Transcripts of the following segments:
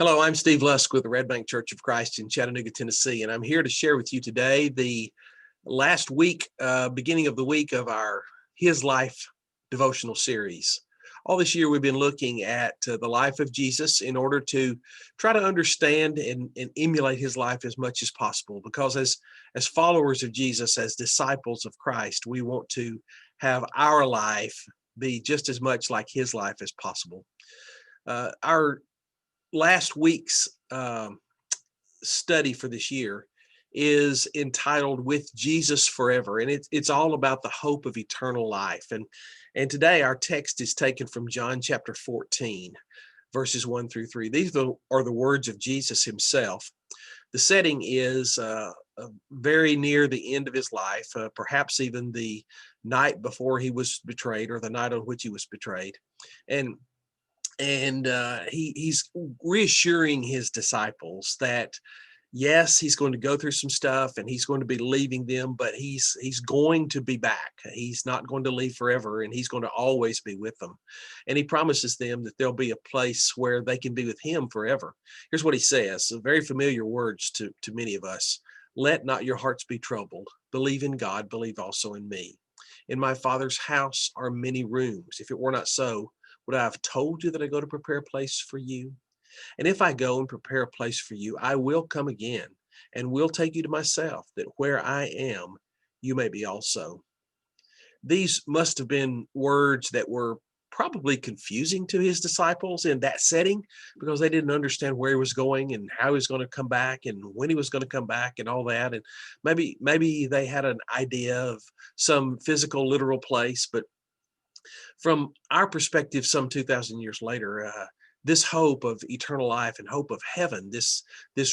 Hello, I'm Steve Lusk with the Red Bank Church of Christ in Chattanooga, Tennessee, and I'm here to share with you today the last week, beginning of the week of our His Life devotional series. All this year, we've been looking at the life of Jesus in order to try to understand and emulate his life as much as possible. Because as followers of Jesus, as disciples of Christ, we want to have our life be just as much like his life as possible. Our last week's study for this year is entitled "With Jesus Forever," and it's all about the hope of eternal life. And today our text is taken from John chapter 14, verses 1 through 3. These are the words of Jesus himself. The setting is very near the end of his life, perhaps even the night before he was betrayed, or the night on which he was betrayed. And he's reassuring his disciples that yes, he's going to go through some stuff and he's going to be leaving them, but he's going to be back. He's not going to leave forever, and he's going to always be with them. And he promises them that there'll be a place where they can be with him forever. Here's what he says, very familiar words to many of us. "Let not your hearts be troubled. Believe in God, believe also in me. In my Father's house are many rooms. If it were not so, would I have told you that I go to prepare a place for you? And if I go and prepare a place for you, I will come again and will take you to myself, that where I am, you may be also." These must have been words that were probably confusing to his disciples in that setting, because they didn't understand where he was going and how he was going to come back and when he was going to come back and all that. And maybe they had an idea of some physical, literal place, but from our perspective, some 2,000 years later, this hope of eternal life and hope of heaven, this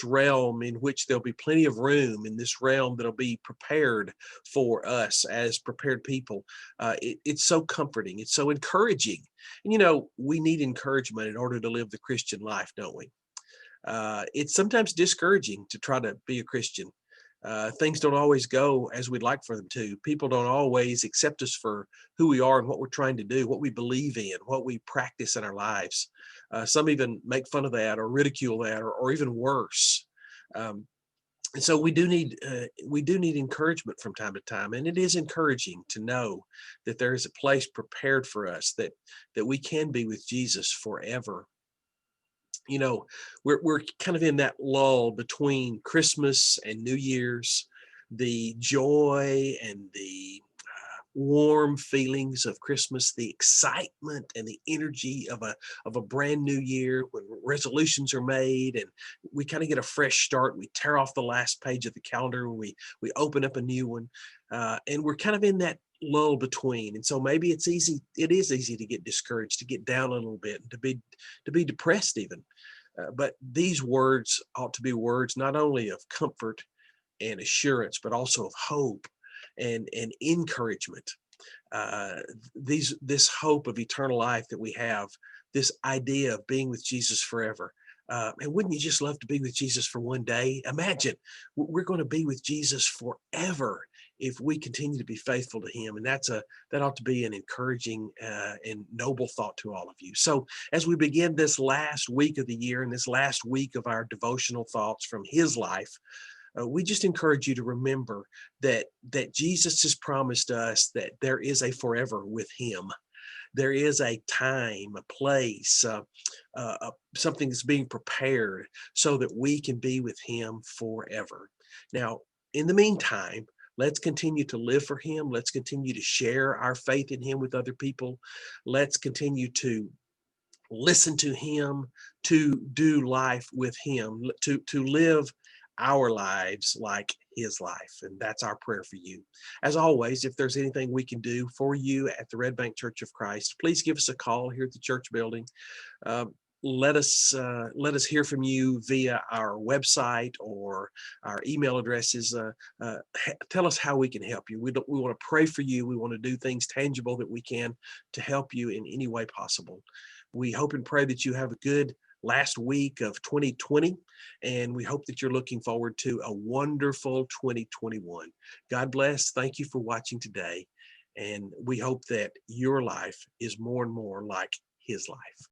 realm in which there'll be plenty of room, in this realm that'll be prepared for us as prepared people, it's so comforting, it's so encouraging. And we need encouragement in order to live the Christian life, don't we? It's sometimes discouraging to try to be a Christian. Things don't always go as we'd like for them to. People don't always accept us for who we are and what we're trying to do, what we believe in, what we practice in our lives. Some even make fun of that or ridicule that, or even worse. And so we do need encouragement from time to time, and it is encouraging to know that there is a place prepared for us, that we can be with Jesus forever. you know we're kind of in that lull between Christmas and New Year's, the joy and the warm feelings of Christmas, the excitement and the energy of a brand new year, when resolutions are made and we kind of get a fresh start. We tear off the last page of the calendar, we open up a new one, and we're kind of in that lull between. And so maybe it is easy to get discouraged, to get down a little bit, and to be depressed even. But these words ought to be words not only of comfort and assurance, but also of hope and encouragement. Uh, this hope of eternal life that we have, this idea of being with Jesus forever. And wouldn't you just love to be with Jesus for one day? Imagine we're going to be with Jesus forever if we continue to be faithful to him. And that ought to be an encouraging and noble thought to all of you. So as we begin this last week of the year and this last week of our devotional thoughts from his life, we just encourage you to remember that Jesus has promised us that there is a forever with him. There is a time, a place, something that's being prepared so that we can be with him forever. Now, in the meantime, let's continue to live for him. Let's continue to share our faith in him with other people. Let's continue to listen to him, to do life with him, to live our lives like his life. And that's our prayer for you. As always, if there's anything we can do for you at the Red Bank Church of Christ, please give us a call here at the church building. Let us hear from you via our website or our email addresses. Tell us how we can help you. We want to pray for you. We want to do things tangible that we can to help you in any way possible. We hope and pray that you have a good last week of 2020, and we hope that you're looking forward to a wonderful 2021. God bless. Thank you for watching today, and we hope that your life is more and more like his life.